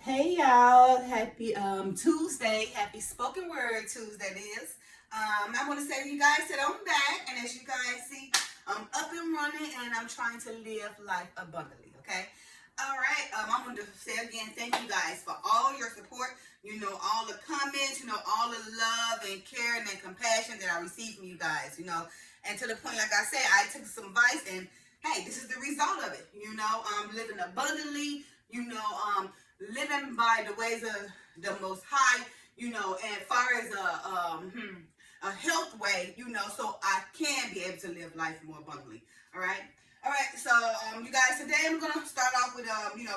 Hey y'all, happy Tuesday, happy spoken word Tuesday it is. I want to say to you guys that I'm back, and as you guys see, I'm up and running, and I'm trying to live life abundantly. Okay, all right. I want to say again, thank you guys for all your support. All the comments, all the love and caring and compassion that I receive from you guys. And to the point, like I said, I took some advice, and hey, this is the result of it. Living abundantly. Living by the ways of the Most High, and far as a health way, so I can be able to live life more abundantly. All right. So, you guys, today I'm gonna start off with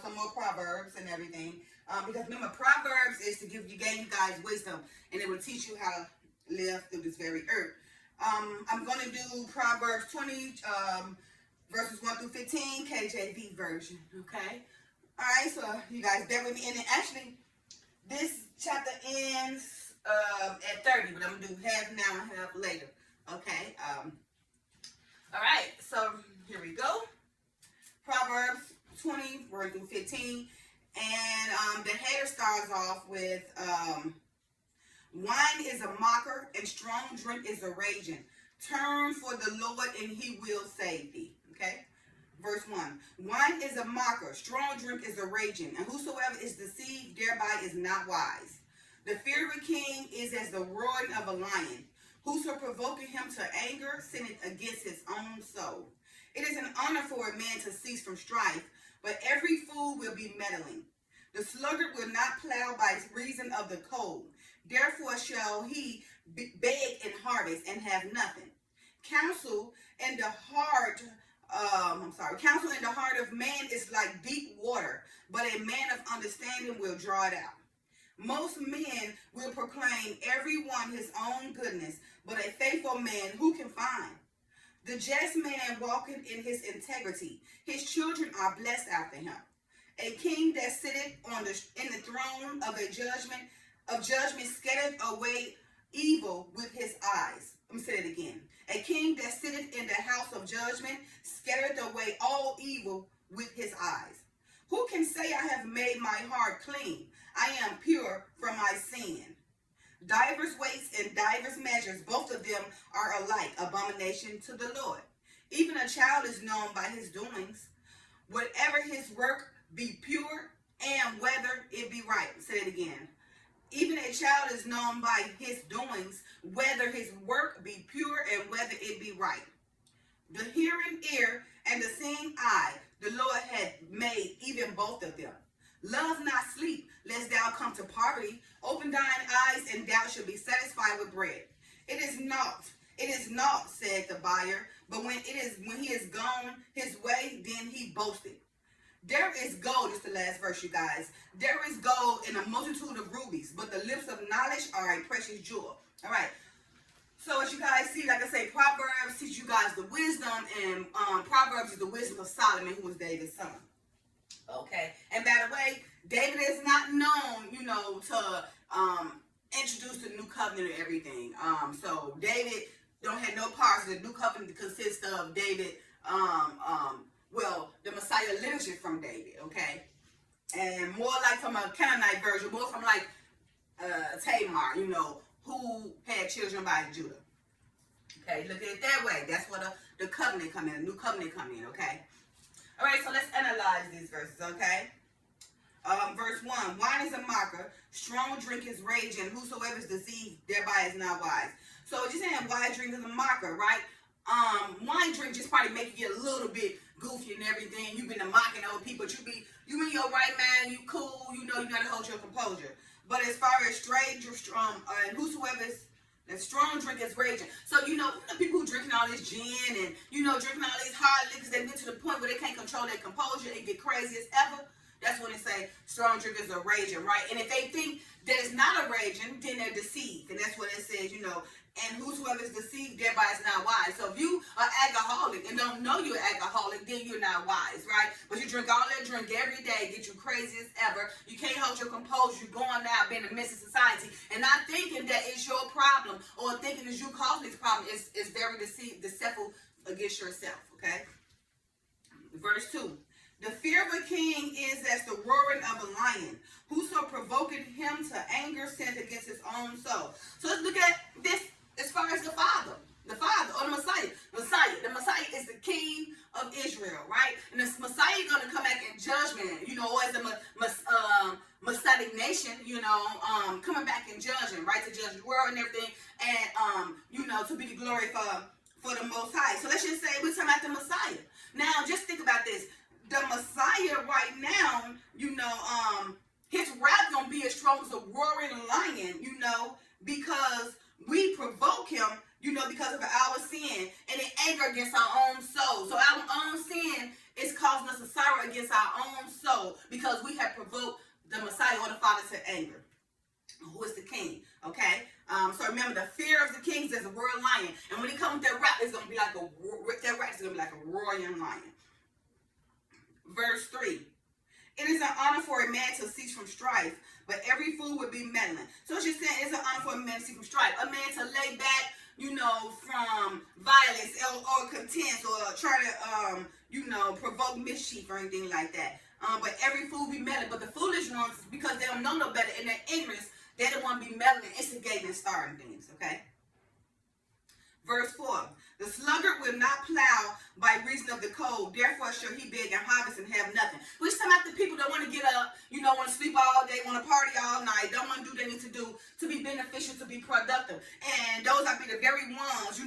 some more proverbs and everything, because remember, proverbs is to gain you guys wisdom, and it will teach you how to live through this very earth. I'm gonna do Proverbs 20, verses 1 through 15, KJV version. Okay. All right, so you guys bear with me. And actually, this chapter ends at 30, but I'm going to do half now and half later. Okay. All right, so here we go. Proverbs 20, 1 through 15. And the header starts off with, wine is a mocker and strong drink is a raging. Turn for the Lord and he will save thee. Okay. Verse 1. Wine is a mocker, strong drink is a raging, and whosoever is deceived thereby is not wise. The fear of a king is as the roaring of a lion. Whoso provoking him to anger sinneth against his own soul. It is an honor for a man to cease from strife, but every fool will be meddling. The sluggard will not plow by reason of the cold. Therefore shall he beg in harvest and have nothing. Counsel in the heart Counsel in the heart of man is like deep water, but a man of understanding will draw it out. Most men will proclaim every one his own goodness, but a faithful man who can find? The just man walketh in his integrity. His children are blessed after him. A king that sitteth in the throne of judgment scattereth away evil with his eyes. Let me say it again. A king that sitteth in the house of judgment scattereth away all evil with his eyes. Who can say I have made my heart clean? I am pure from my sin. Divers weights and divers measures, both of them are alike abomination to the Lord. Even a child is known by his doings. Whatever his work be pure, and whether it be right. Say it again. Even a child is known by his doings, whether his work be pure and whether it be right. The hearing ear and the seeing eye, the Lord had made even both of them. Love not sleep, lest thou come to poverty. Open thine eyes, and thou shalt be satisfied with bread. It is naught, said the buyer, but when he is gone his way, then he boasted. There is gold, it's the last verse, you guys. There is gold in a multitude of rubies, but the lips of knowledge are a precious jewel. All right. So as you guys see, like I say, Proverbs teach you guys the wisdom, and Proverbs is the wisdom of Solomon, who was David's son. Okay. And by the way, David is not known, to introduce the new covenant and everything. So David don't have no parts of the new covenant that consists of David, the Messiah lineage from David, okay? And more like from a Canaanite version, more from like Tamar, who had children by Judah. Okay, look at it that way. That's where the covenant come in, the new covenant come in, okay? All right, so let's analyze these verses, okay? Verse 1, wine is a mocker, strong drink is rage, and whosoever is deceived thereby is not wise. So just saying wine drink is a mocker, right? Wine drink just probably make you get a little bit goofy and everything. You've been mocking other people, but you in your right mind, you cool, you gotta hold your composure. But as far as and whosoever is that strong drink is raging. So people who drinking all this gin and drinking all these hard liquors, they get to the point where they can't control their composure and get crazy as ever. That's when they say strong drinkers are raging, right? And if they think that it's not a raging, then they're deceived. And that's what it says, and whosoever is deceived thereby is not wise. So if you are alcoholic and don't know you're alcoholic, then you're not wise, right? But you drink all that drink every day, get you crazy as ever. You can't hold your composure. You're going out being a menace to society and not thinking that it's your problem or thinking it's you causing this problem is very deceitful against yourself, okay? Verse 2. The fear of a king is as the roaring of a lion. also provoking him to anger, sinned against his own soul. So let's look at this as far as the Father. The Father, or the Messiah. The Messiah is the King of Israel, right? And this Messiah is going to come back in judgment, as a Messianic nation, coming back in judgment, right? To judge the world and everything, and, to be the glory for the Most High. So let's just say we're talking about the Messiah. Now, just think about this. The Messiah right now, his wrath going to be as strong as a roaring lion, because we provoke him, because of our sin and the anger against our own soul. So our own sin is causing us a sorrow against our own soul because we have provoked the Messiah or the Father to anger, who is the King. Okay. So remember, the fear of the kings is a roaring lion, and when he comes with that rap, it's gonna be like a roaring lion. Verse 3. It is an honor for a man to cease from strife, but every fool would be meddling. So it's just saying it's an honor for a man to cease from strife. A man to lay back, from violence or contempt or try to, provoke mischief or anything like that. But every fool be meddling. But the foolish ones, because they don't know no better, in their ignorance, they don't want to be meddling, instigating, and starting things, okay? Verse 4. The sluggard will not plow by reason of the cold. Therefore shall he beg and harvest and have nothing. We're talking about the people that want to get up, want to sleep all day, want to party all night, don't want to do what they need to do to be beneficial, to be productive. And those are the very ones,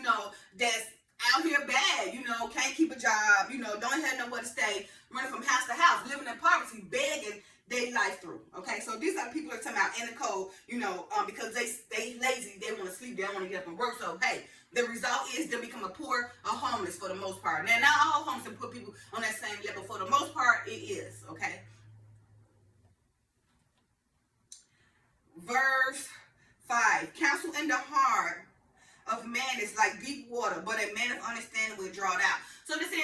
that's out here bad, can't keep a job, don't have nowhere to stay, running from house to house, living in poverty, begging their life through. Okay, so these are people that are talking about in the cold, because they lazy, they want to sleep, they don't want to get up and work. So hey, the result is they become a poor, a homeless for the most part. Now, not all homeless and poor people on that same level. For the most part, it is. Okay. Verse 5. Counsel in the heart of man is like deep water, but a man of understanding will draw it out. So they're saying,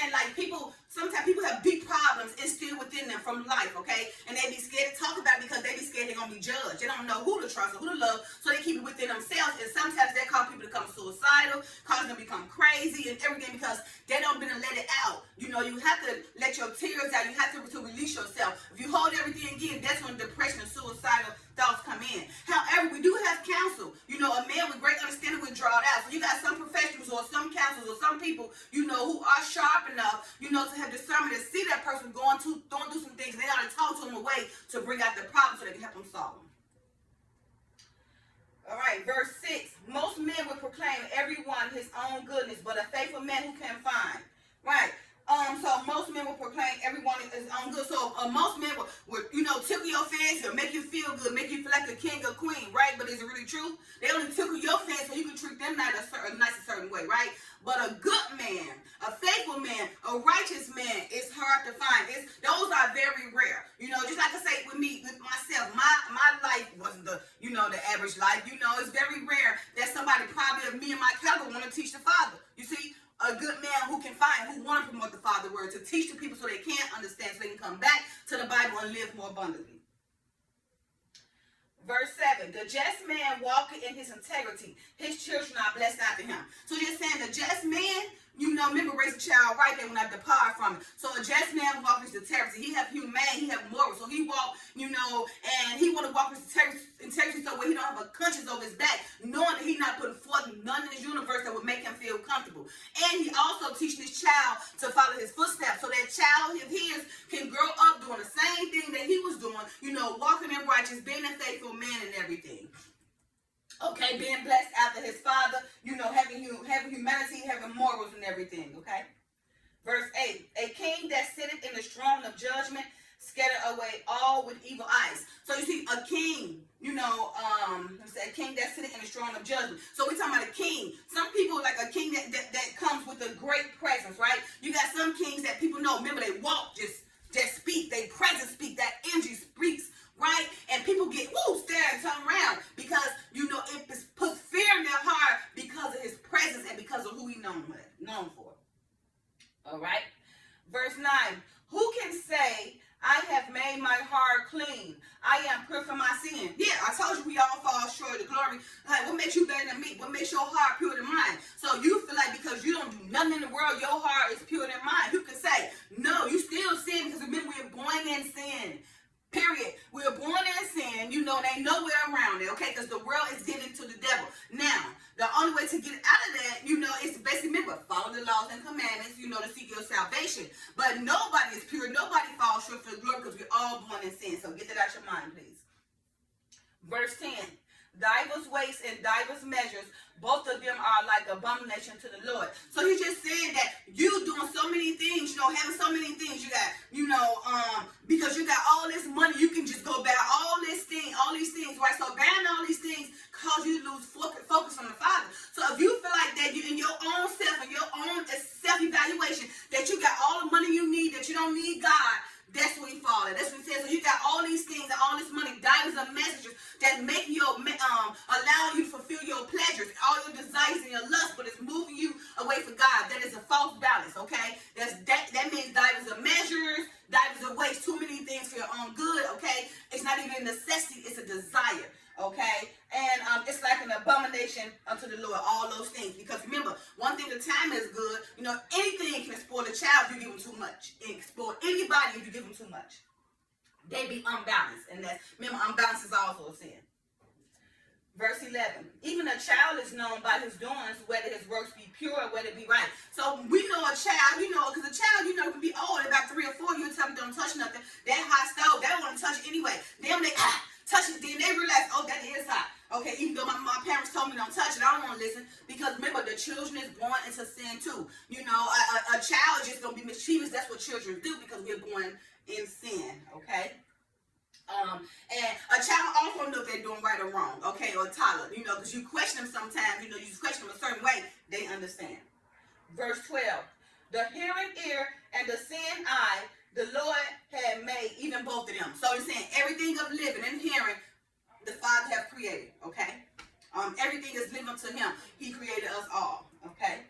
sometimes people have deep problems instilled within them from life, okay? And they be scared to talk about it because they be scared they're going to be judged. They don't know who to trust or who to love, so they keep it within themselves. And sometimes that cause people to become suicidal, cause them to become crazy and everything because they don't been to let it out. You have to let your tears out. You have to release yourself. If you hold everything in, that's when depression and suicidal thoughts come in. However, we do have counsel. A man with great understanding will draw it out. So you got some professionals or some counselors or some people, who are sharp enough, to have discernment to see that person going through some things. And they got to talk to them a way to bring out the problem so they can help them solve them. All right, verse 6. Most men will proclaim everyone his own goodness, but a faithful man who can find. Right. So most men will proclaim everyone his own good. So most men will tickle your fancy or make you feel good, make you feel like a king or queen, right? But is it really true? They only tickle your fancy so you can treat them nice a certain way, right? But a good man, a faithful man, a righteous man is hard to find. Those are very rare. Just like I say with myself, my life wasn't the average life. It's very rare that somebody probably of me and my caliber want to teach the Father. You see? A good man who can find, who want to promote the Father word, to teach the people so they can understand, so they can come back to the Bible and live more abundantly. Verse 7, the just man walketh in his integrity. His children are blessed after him. So you're saying the just man, remember raise a child right there when I depart from it. So a just man walks in his integrity. He have humane, he have moral. So he walk, and he want to walk with integrity so where he don't have a conscience over his back, knowing that he's not putting forth none in his universe that would make him feel comfortable. And he also teaching his child to follow his footsteps. So that child of his can grow up doing the same thing that he was doing, walking in righteous, being a faithful man and everything. Okay, being blessed after his father, having humanity, having morals and everything, okay? Verse 8, a king that sitteth in the throne of judgment scatter away all with evil eyes. So you see, a king, a king that's sitting in the throne of judgment. So we're talking about a king. Some people like a king that comes with a great presence, right? You got some kings that people know, remember they walk, just speak, they presence speak, that energy speaks, right? And people get, stare and turn around because, it puts fear in their heart because of his presence and because of who he's known for. All right? Verse 9, who can say, I have made my heart clean. I am pure from my sin. Yeah, I told you we all fall short of the glory. Like, what makes you better than me? What makes your heart pure than mine? So you feel like because you don't do nothing in the world, your heart is pure than mine. You can say, no, you still sin because remember we are born in sin. Period. We are born in sin, and you know, there ain't nowhere around it, okay? Because the world is given to the devil. Now, the only way to get out of that, you know, is basically, remember, follow the laws and commandments, you know, to seek your salvation. But nobody is pure. Nobody falls short of the glory because we're all born in sin. So get that out your mind, please. Verse 10. Divers weights and divers measures, both of them are like abomination to the Lord. So he's just saying that you doing so many things, you know, having so many things. You got, you know, because you got all this money, you can just go buy all these things, right? So buying all these things cause you to lose focus on the Father. So if you feel like that, you in your own self and your own self-evaluation, that you got all the money you need, that you don't need God, that's what he fall at. That's what he says. So you got all these things and all this money, divers and messengers that make you, allow you to fulfill your pleasures, all your desires and your lust, but it's moving you away from God. That is a false balance, okay? That means divers of measures, divers of ways, too many things for your own good, okay? It's not even a necessity, it's a desire, okay? And it's like an abomination unto the Lord, all those things. Because remember, one thing, the time is good. You know, anything can spoil a child if you give them too much. It can spoil anybody if you give them too much. They be unbalanced. And that's, remember, unbalanced is also a sin. Verse 11. Even a child is known by his doings, whether his works be pure or whether it be right. So we know a child, you know, because a child, you know, can be old, about 3 or 4, you tell them don't touch nothing. That hot stove, they don't want to touch it anyway. Then they touch it, then they realize, oh, that is hot. Okay, even though my parents told me don't touch it, I don't want to listen. Because remember, the children is born into sin too. You know, a child is just going to be mischievous. That's what children do because we're born in sin, okay? And a child also knows if they're doing right or wrong, okay, or a toddler, you know, because you question them sometimes, you know, you just question them a certain way, they understand. Verse 12, the hearing ear and the seeing eye, the Lord had made even both of them. So he's saying everything of living and hearing, the Father have created, okay? Everything is living to him. He created us all, okay?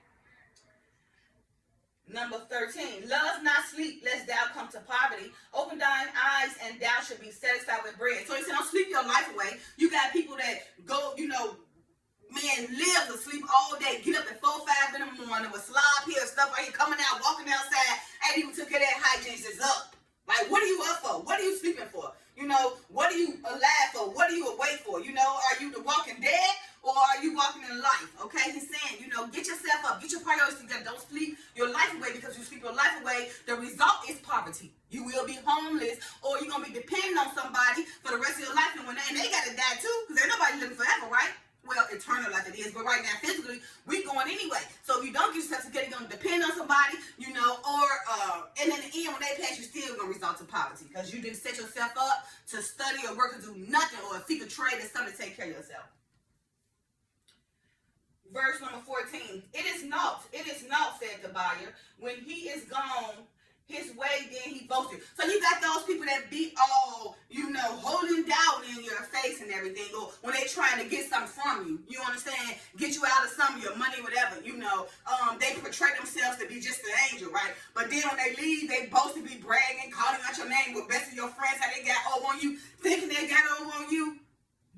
Number 13, love not sleep, lest thou come to poverty. Open thine eyes, and thou shalt be satisfied with bread. So he said, don't sleep your life away. You got people that go, you know, man, live to sleep all day, get up at 4, 5 in the morning with slob here, stuff like coming out, walking outside, ain't even took care of that hygiene, just up. Like, what are you up for? What are you sleeping for? You know, what are you alive for? What are you awake for? You know, are you the walking dead or are you walking in life? Okay, he's saying, you know, get yourself up, get your priorities together. Don't sleep your life away, because you sleep your life away, the result is poverty. You will be homeless, or you're going to be depending on somebody for the rest of your life. And they got to die too, because ain't nobody living forever, right? Well, eternal life it is, but right now, physically, we going anyway. So if you don't get yourself together, you're going to depend on somebody, you know, or, and in the end, when they pass, you're still going to result to poverty, because you didn't set yourself up to study or work or do nothing, or seek a trade or something to take care of yourself. Verse number 14, it is naught, said the buyer, when he is gone his way, then he boasted. So you got those people that be all, you know, holding down in your face and everything, or when they trying to get something from you, you understand, get you out of some of your money, whatever, you know, they portray themselves to be just an angel, right? But then when they leave, they boast to be bragging, calling out your name with best of your friends, how they got over on you, thinking they got over on you.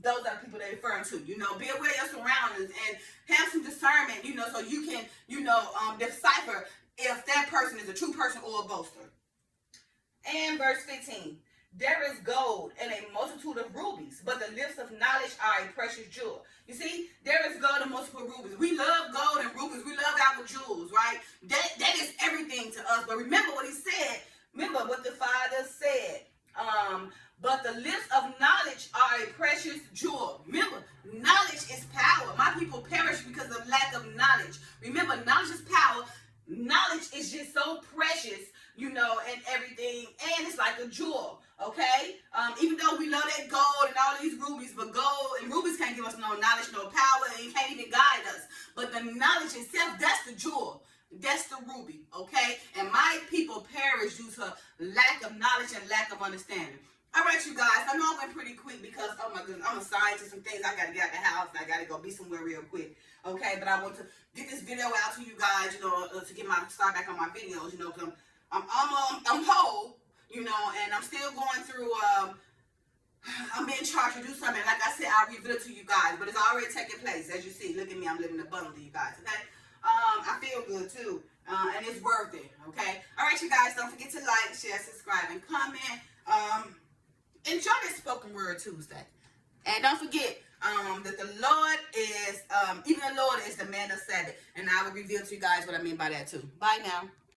Those are the people they're referring to, you know. Be aware of your surroundings and have some discernment, you know, so you can, you know, decipher if that person is a true person or a boaster. And verse 15, there is gold and a multitude of rubies, but the lips of knowledge are a precious jewel. You see, there is gold and multiple rubies. We love gold and rubies. We love our jewels, right? That is everything to us. But remember what he said. Remember what the Father said. But the lips of knowledge are a precious jewel. Remember, knowledge is power. My people perish because of lack of knowledge. Remember, knowledge is power. Knowledge is just so precious, you know, and everything. And it's like a jewel, okay? Even though we love that gold and all these rubies, but gold and rubies can't give us no knowledge, no power, and can't even guide us. But the knowledge itself, that's the jewel. That's the ruby, okay? And my people perish due to lack of knowledge and lack of understanding. All right, you guys, I know I went pretty quick because, oh my goodness, I'm assigned to some things. I got to get out the house and I got to go be somewhere real quick, okay? But I want to get this video out to you guys, you know, to get my start back on my videos, you know, because I'm whole, you know, and I'm still going through, I'm being charged to do something. Like I said, I'll reveal it to you guys, but it's already taking place. As you see, look at me, I'm living abundantly, you guys, okay? I feel good, too, and it's worth it, okay? All right, you guys, don't forget to like, share, subscribe, and comment. enjoy this spoken word Tuesday. And don't forget that the Lord is, even the Lord is the man of Sabbath. And I will reveal to you guys what I mean by that too. Bye now.